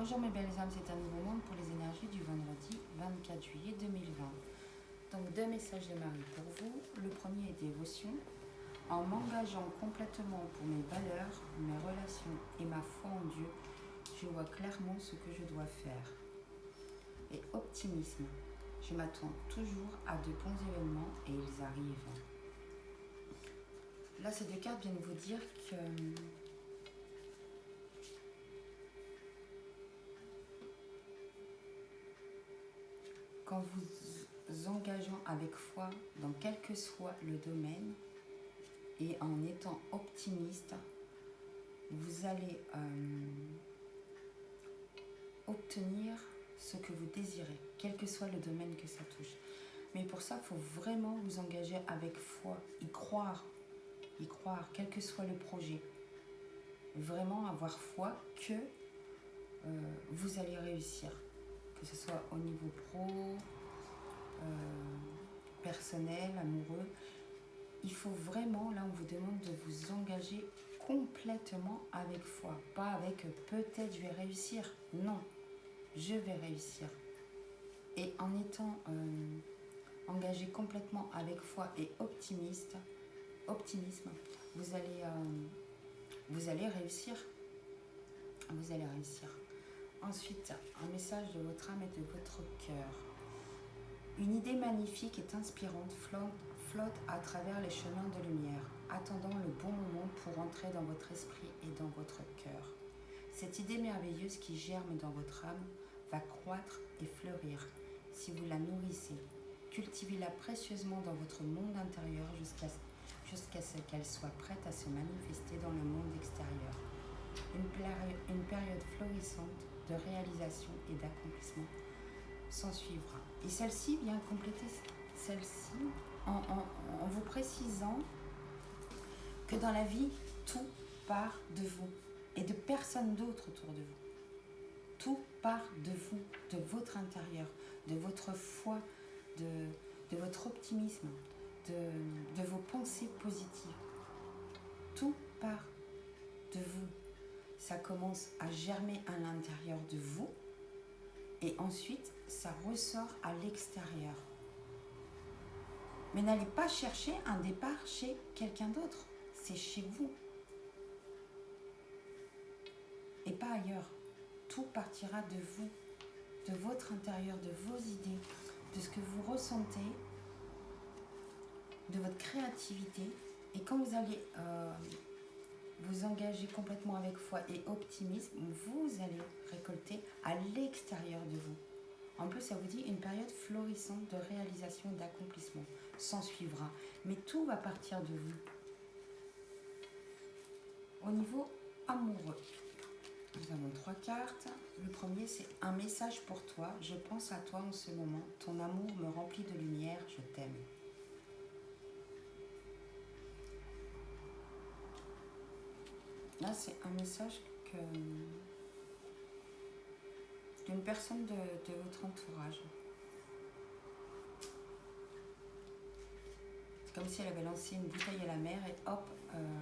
Bonjour mes belles âmes, c'est un nouveau monde pour les énergies du vendredi 24 juillet 2020. Donc deux messages de Marie pour vous. Le premier est dévotion. En m'engageant complètement pour mes valeurs, mes relations et ma foi en Dieu, je vois clairement ce que je dois faire. Et optimisme. Je m'attends toujours à de bons événements et ils arrivent. Là, ces deux cartes viennent vous dire que qu'en vous engageant avec foi dans quel que soit le domaine et en étant optimiste, vous allez obtenir ce que vous désirez, quel que soit le domaine que ça touche. Mais pour ça, il faut vraiment vous engager avec foi, y croire, quel que soit le projet. Vraiment avoir foi que vous allez réussir, que ce soit au niveau pro, personnel, amoureux. Il faut vraiment, là on vous demande de vous engager complètement avec foi, pas avec peut-être je vais réussir. Non, je vais réussir. Et en étant engagé complètement avec foi et optimisme, vous allez réussir. Vous allez réussir. Ensuite, un message de votre âme et de votre cœur. Une idée magnifique et inspirante flotte à travers les chemins de lumière, attendant le bon moment pour entrer dans votre esprit et dans votre cœur. Cette idée merveilleuse qui germe dans votre âme va croître et fleurir si vous la nourrissez. Cultivez-la précieusement dans votre monde intérieur jusqu'à ce qu'elle soit prête à se manifester dans le monde extérieur. Une période florissante de réalisation et d'accomplissement s'en suivra. Et celle-ci vient compléter celle-ci en vous précisant que dans la vie, tout part de vous et de personne d'autre autour de vous. Tout part de vous, de votre intérieur, de votre foi, de votre optimisme, de vos pensées positives. Tout part de vous. Ça commence à germer à l'intérieur de vous et ensuite ça ressort à l'extérieur. Mais n'allez pas chercher un départ chez quelqu'un d'autre, c'est chez vous et pas ailleurs. Tout partira de vous, de votre intérieur, de vos idées, de ce que vous ressentez, de votre créativité. Et quand vous allez vous engager complètement avec foi et optimisme, vous allez récolter à l'extérieur de vous. En plus, ça vous dit une période florissante de réalisation et d'accomplissement s'en suivra. Mais tout va partir de vous. Au niveau amoureux, nous avons 3 cartes. Le premier, c'est un message pour toi. Je pense à toi en ce moment. Ton amour me remplit de lumière. Je t'aime. Là, c'est un message d'une personne de votre entourage. C'est comme si elle avait lancé une bouteille à la mer et hop,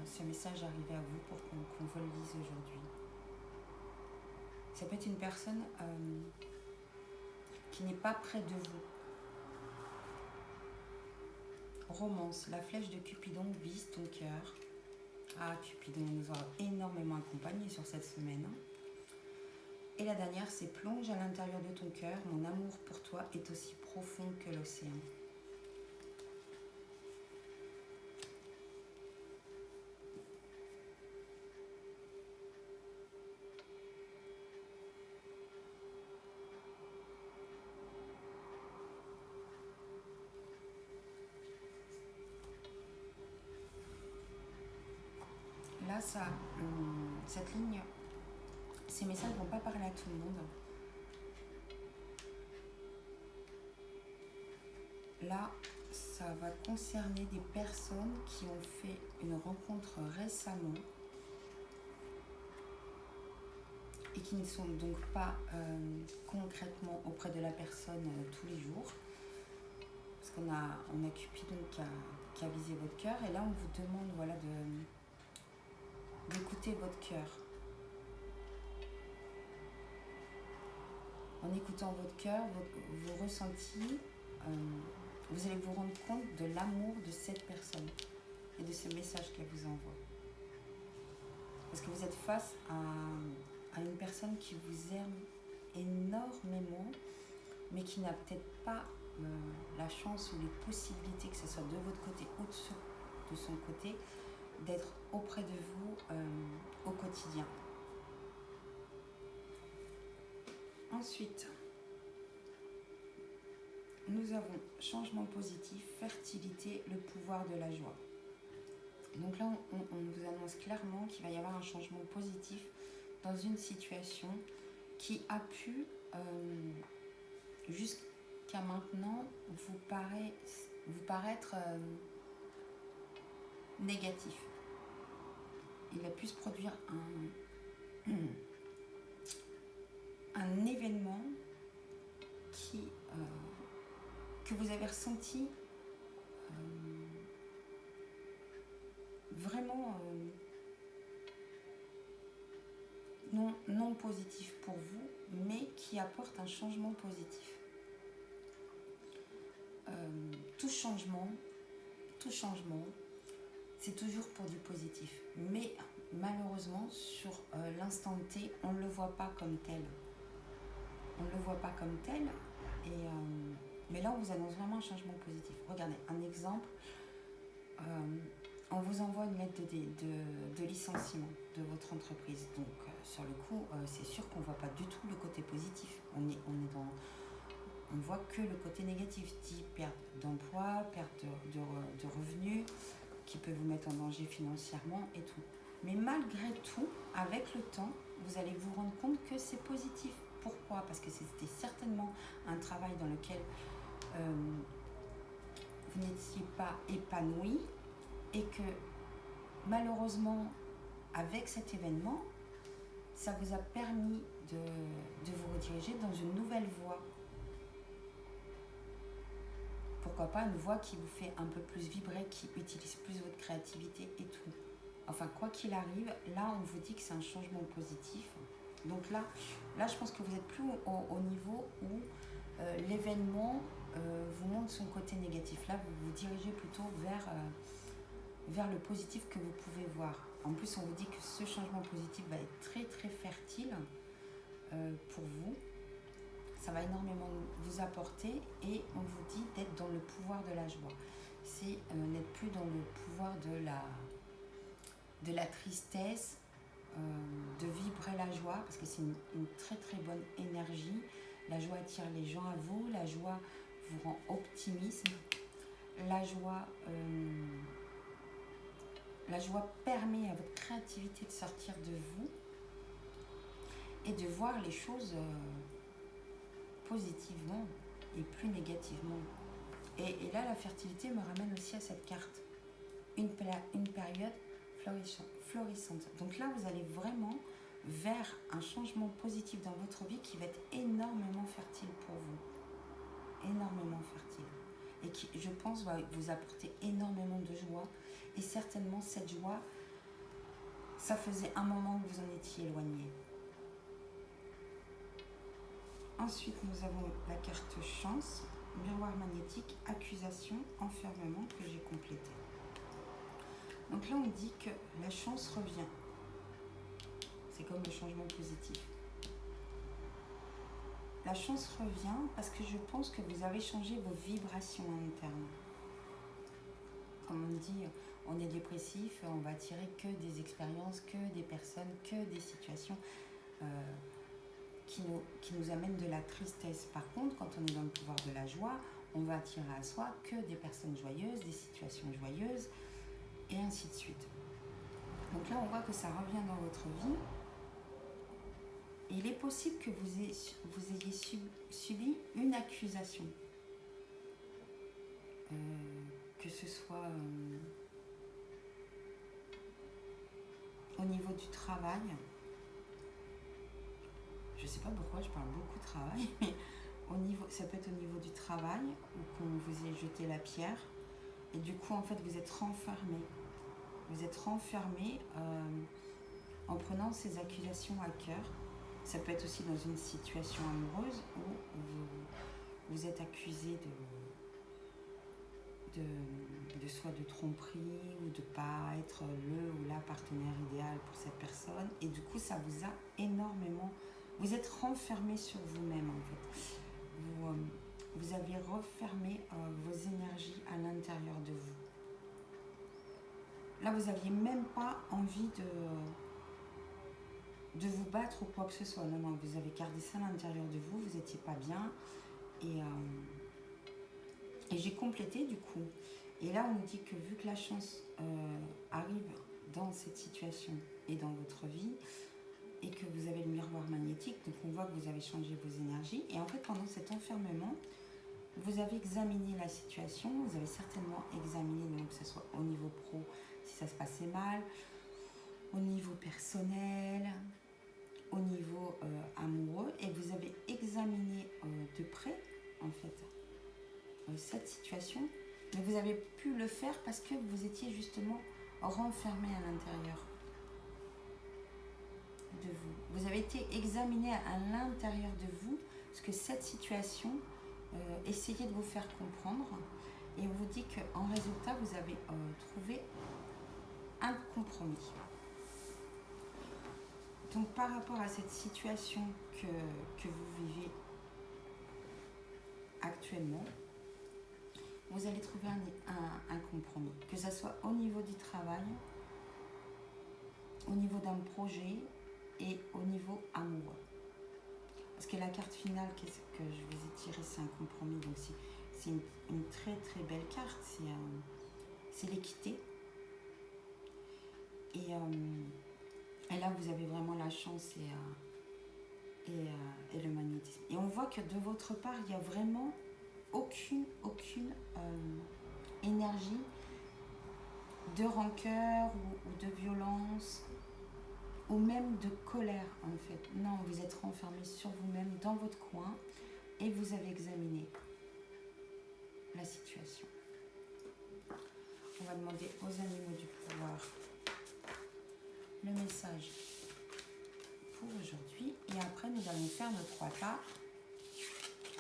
ce message arrivait à vous pour qu'on vous le lise aujourd'hui. Ça peut être une personne qui n'est pas près de vous. Romance, la flèche de Cupidon vise ton cœur. Ah, Cupidon nous aura énormément accompagnés sur cette semaine. Et la dernière, c'est plonge à l'intérieur de ton cœur. Mon amour pour toi est aussi profond que l'océan. Là, cette ligne, ces messages ne vont pas parler à tout le monde. Là, ça va concerner des personnes qui ont fait une rencontre récemment et qui ne sont donc pas concrètement auprès de la personne tous les jours. Parce qu'on a Cupidon qui a visé votre cœur et là on vous demande voilà, d'écouter votre cœur. En écoutant votre cœur, vos ressentis, vous allez vous rendre compte de l'amour de cette personne et de ce message qu'elle vous envoie. Parce que vous êtes face à une personne qui vous aime énormément, mais qui n'a peut-être pas la chance ou les possibilités, que ce soit de votre côté ou de son côté, d'être auprès de vous au quotidien. Ensuite, nous avons changement positif, fertilité, le pouvoir de la joie. Donc là, on vous annonce clairement qu'il va y avoir un changement positif dans une situation qui a pu, jusqu'à maintenant, vous paraître négatif. Il va pu se produire un événement que vous avez ressenti vraiment non positif pour vous, mais qui apporte un changement positif. Tout changement, c'est toujours pour du positif. Mais malheureusement, sur l'instant T, on ne le voit pas comme tel. Mais là, on vous annonce vraiment un changement positif. Regardez, un exemple. On vous envoie une lettre de licenciement de votre entreprise. Donc, sur le coup, c'est sûr qu'on ne voit pas du tout le côté positif. On ne voit que le côté négatif, dit perte d'emploi, perte de revenus, qui peut vous mettre en danger financièrement et tout. Mais malgré tout, avec le temps, vous allez vous rendre compte que c'est positif. Pourquoi ? Parce que c'était certainement un travail dans lequel vous n'étiez pas épanoui et que malheureusement, avec cet événement, ça vous a permis de vous rediriger dans une nouvelle voie. Pourquoi pas une voie qui vous fait un peu plus vibrer, qui utilise plus votre créativité et tout. Enfin, quoi qu'il arrive, là, on vous dit que c'est un changement positif. Donc là, je pense que vous n'êtes plus au niveau où l'événement vous montre son côté négatif. Là, vous vous dirigez plutôt vers le positif que vous pouvez voir. En plus, on vous dit que ce changement positif va être très, très fertile pour vous. Ça va énormément vous apporter et on vous dit d'être dans le pouvoir de la joie. C'est n'être plus dans le pouvoir de la tristesse, de vibrer la joie, parce que c'est une très très bonne énergie. La joie attire les gens à vous, la joie vous rend optimiste, la joie permet à votre créativité de sortir de vous et de voir les choses positivement et plus négativement. Et là, la fertilité me ramène aussi à cette carte. Une période florissante. Donc là, vous allez vraiment vers un changement positif dans votre vie qui va être énormément fertile pour vous. Énormément fertile. Et qui, je pense, va vous apporter énormément de joie. Et certainement, cette joie, ça faisait un moment que vous en étiez éloigné. Ensuite, nous avons la carte chance, miroir magnétique, accusation, enfermement que j'ai complété. Donc là, on dit que la chance revient. C'est comme le changement positif. La chance revient parce que je pense que vous avez changé vos vibrations internes. Comme on dit, on est dépressif, on va attirer que des expériences, que des personnes, que des situations qui nous amènent de la tristesse. Par contre, quand on est dans le pouvoir de la joie, on va attirer à soi que des personnes joyeuses, des situations joyeuses, et ainsi de suite. Donc là, on voit que ça revient dans votre vie. Et il est possible que vous ayez subi une accusation. Que ce soit au niveau du travail. Je ne sais pas pourquoi je parle beaucoup de travail, mais ça peut être au niveau du travail, où qu'on vous ait jeté la pierre. Et du coup, en fait, vous êtes renfermé. Vous êtes renfermé en prenant ces accusations à cœur. Ça peut être aussi dans une situation amoureuse où vous êtes accusé soit de tromperie ou de ne pas être le ou la partenaire idéal pour cette personne. Et du coup, ça vous a énormément... Vous êtes renfermé sur vous-même en fait. Vous avez refermé vos énergies à l'intérieur de vous. Là, vous n'aviez même pas envie de vous battre ou quoi que ce soit. Non, non, vous avez gardé ça à l'intérieur de vous, vous n'étiez pas bien. Et j'ai complété du coup. Et là, on nous dit que vu que la chance arrive dans cette situation et dans votre vie, et que vous avez le miroir magnétique, donc on voit que vous avez changé vos énergies. Et en fait, pendant cet enfermement, vous avez examiné la situation, vous avez certainement examiné, donc que ce soit au niveau pro, si ça se passait mal, au niveau personnel, au niveau amoureux, et vous avez examiné de près, en fait, cette situation, mais vous avez pu le faire parce que vous étiez justement renfermé à l'intérieur de vous. Vous avez été examiné à l'intérieur de vous, parce que cette situation, essayez de vous faire comprendre, et on vous dit qu'en résultat, vous avez trouvé un compromis. Donc par rapport à cette situation que vous vivez actuellement, vous allez trouver un compromis, que ce soit au niveau du travail, au niveau d'un projet et au niveau amoureux. Parce que la carte finale que je vous ai tirée, c'est un compromis, donc c'est une très très belle carte, c'est l'équité. Et là, vous avez vraiment la chance et le magnétisme. Et on voit que de votre part, il n'y a vraiment aucune énergie de rancœur ou de violence ou même de colère en fait. Non, vous êtes renfermé sur vous-même dans votre coin et vous avez examiné la situation. On va demander aux animaux du pouvoir le message pour aujourd'hui et après nous allons faire nos 3 pas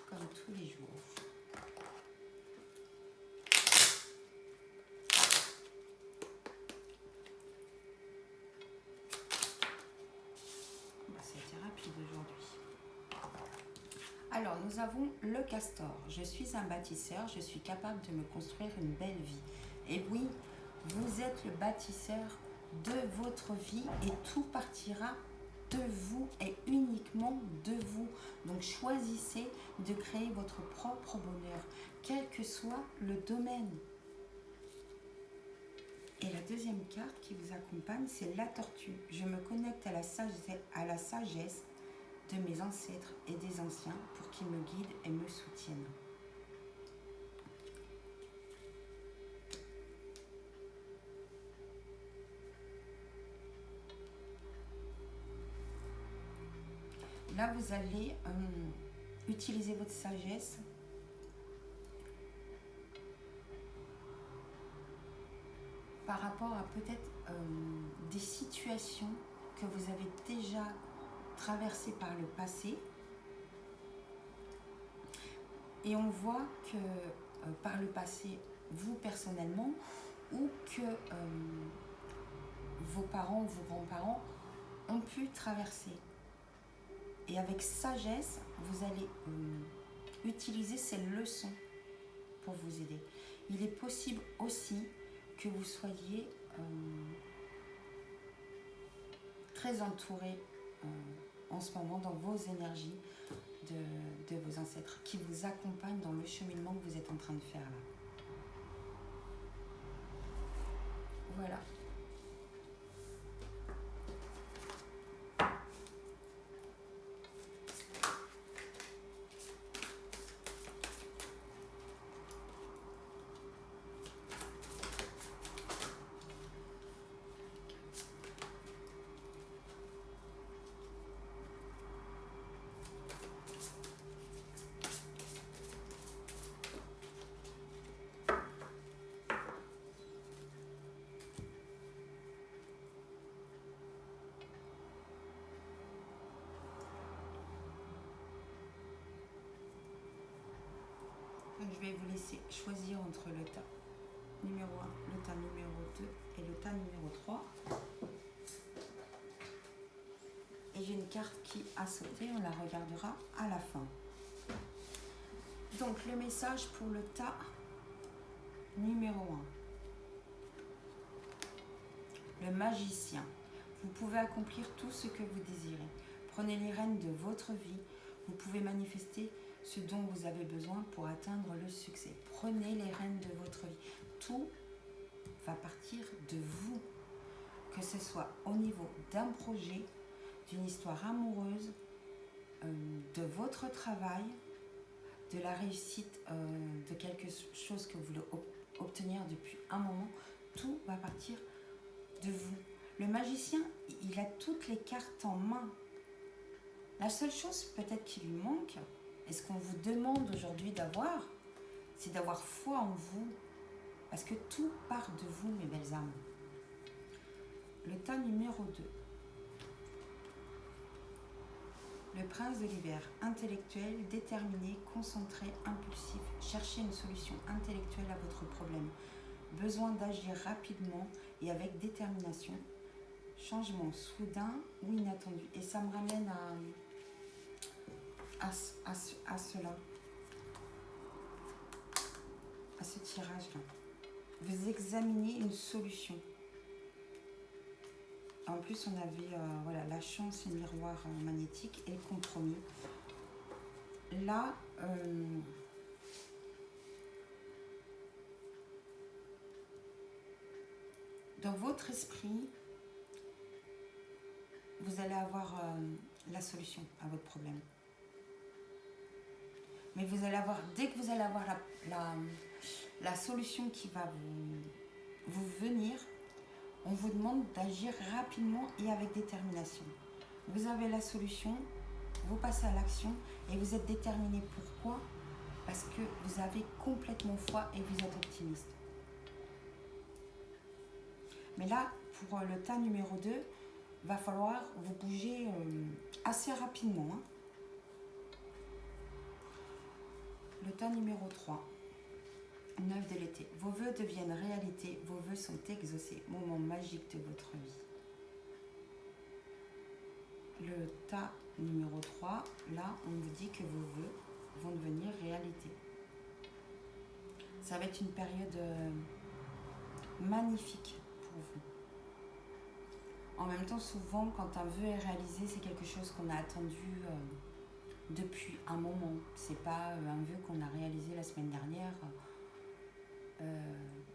comme tous les jours. Alors, nous avons le castor. Je suis un bâtisseur, je suis capable de me construire une belle vie. Et oui, vous êtes le bâtisseur de votre vie et tout partira de vous et uniquement de vous. Donc, choisissez de créer votre propre bonheur, quel que soit le domaine. Et la deuxième carte qui vous accompagne, c'est la tortue. Je me connecte à la sagesse de mes ancêtres et des anciens pour qu'ils me guident et me soutiennent. Là, vous allez utiliser votre sagesse par rapport à peut-être des situations que vous avez déjà traversées par le passé. Et on voit que par le passé, vous personnellement, ou que vos parents ou vos grands-parents ont pu traverser. Et avec sagesse, vous allez utiliser ces leçons pour vous aider. Il est possible aussi que vous soyez très entouré en ce moment dans vos énergies de vos ancêtres qui vous accompagnent dans le cheminement que vous êtes en train de faire là. Voilà. vais vous laisser choisir entre le tas numéro 1, le tas numéro 2 et le tas numéro 3. Et j'ai une carte qui a sauté, on la regardera à la fin. Donc le message pour le tas numéro 1. Le magicien. Vous pouvez accomplir tout ce que vous désirez. Prenez les rênes de votre vie. Vous pouvez manifester ce dont vous avez besoin pour atteindre le succès. Prenez les rênes de votre vie. Tout va partir de vous. Que ce soit au niveau d'un projet, d'une histoire amoureuse, de votre travail, de la réussite de quelque chose que vous voulez obtenir depuis un moment. Tout va partir de vous. Le magicien, il a toutes les cartes en main. La seule chose peut-être qui lui manque, et ce qu'on vous demande aujourd'hui d'avoir, c'est d'avoir foi en vous. Parce que tout part de vous, mes belles âmes. Le tas numéro 2. Le prince de l'hiver, intellectuel, déterminé, concentré, impulsif. Cherchez une solution intellectuelle à votre problème. Besoin d'agir rapidement et avec détermination. Changement soudain ou inattendu. Et ça me ramène à cela. À ce tirage-là. Vous examinez une solution. En plus, on avait voilà, la chance, le miroir magnétique et le compromis. Là, dans votre esprit, vous allez avoir la solution à votre problème. Mais vous allez avoir, dès que vous allez avoir la solution qui va vous venir, on vous demande d'agir rapidement et avec détermination. Vous avez la solution, vous passez à l'action et vous êtes déterminé. Pourquoi? Parce que vous avez complètement foi et vous êtes optimiste. Mais là, pour le tas numéro 2, va falloir vous bouger assez rapidement. Hein. Le tas numéro 3. 9 de l'été. Vos vœux deviennent réalité, vos vœux sont exaucés. Moment magique de votre vie. Le tas numéro 3, là, on vous dit que vos vœux vont devenir réalité. Ça va être une période magnifique pour vous. En même temps, souvent, quand un vœu est réalisé, c'est quelque chose qu'on a attendu depuis un moment. C'est pas un vœu qu'on a réalisé la semaine dernière.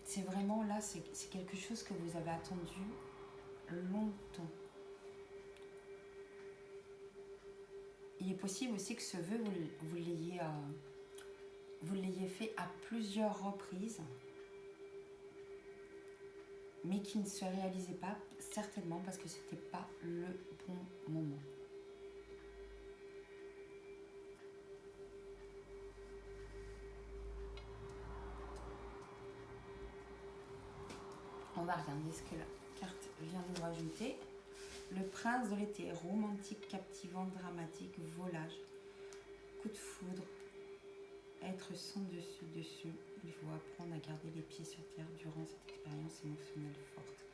C'est vraiment là, c'est quelque chose que vous avez attendu longtemps. Il est possible aussi que ce vœu, vous l'ayez fait à plusieurs reprises, mais qui ne se réalisait pas, certainement parce que ce n'était pas le bon moment. On va regarder ce que la carte vient nous rajouter. Le prince de l'été, romantique, captivant, dramatique, volage, coup de foudre, être sans dessus. Il faut apprendre à garder les pieds sur terre durant cette expérience émotionnelle forte.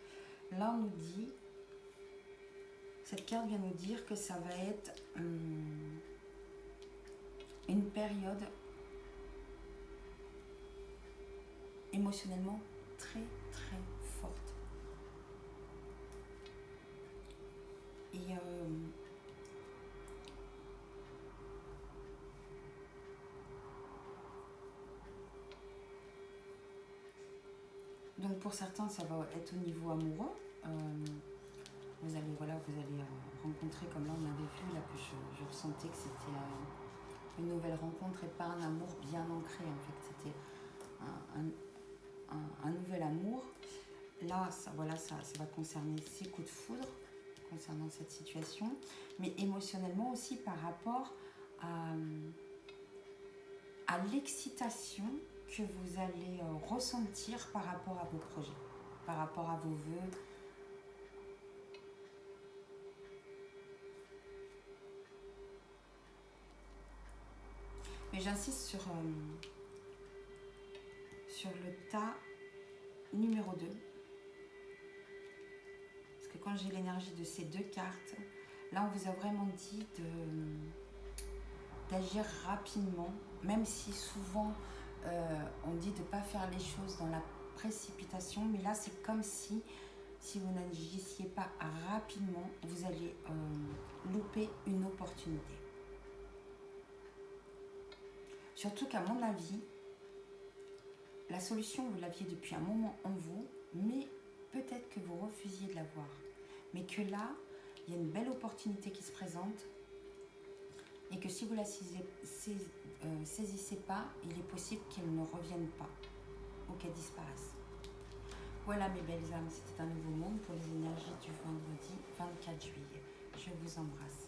Là, on nous dit, cette carte vient nous dire que ça va être une période émotionnellement très très forte. Et donc pour certains, ça va être au niveau amoureux. Vous allez rencontrer, comme là on avait vu, là que je ressentais que c'était une nouvelle rencontre et pas un amour bien ancré en fait. C'était un nouvel amour. Là, ça va concerner ces coups de foudre concernant cette situation, mais émotionnellement aussi par rapport à l'excitation que vous allez ressentir par rapport à vos projets, par rapport à vos vœux. Mais j'insiste sur sur le tas numéro 2. Parce que quand j'ai l'énergie de ces deux cartes, là on vous a vraiment dit d'agir rapidement, même si souvent on dit de ne pas faire les choses dans la précipitation, mais là c'est comme si vous n'agissiez pas rapidement, vous allez louper une opportunité. Surtout qu'à mon avis, la solution, vous l'aviez depuis un moment en vous, mais peut-être que vous refusiez de la voir. Mais que là, il y a une belle opportunité qui se présente et que si vous ne la saisissez pas, il est possible qu'elle ne revienne pas ou qu'elle disparaisse. Voilà mes belles âmes, c'était un nouveau monde pour les énergies du vendredi 24 juillet. Je vous embrasse.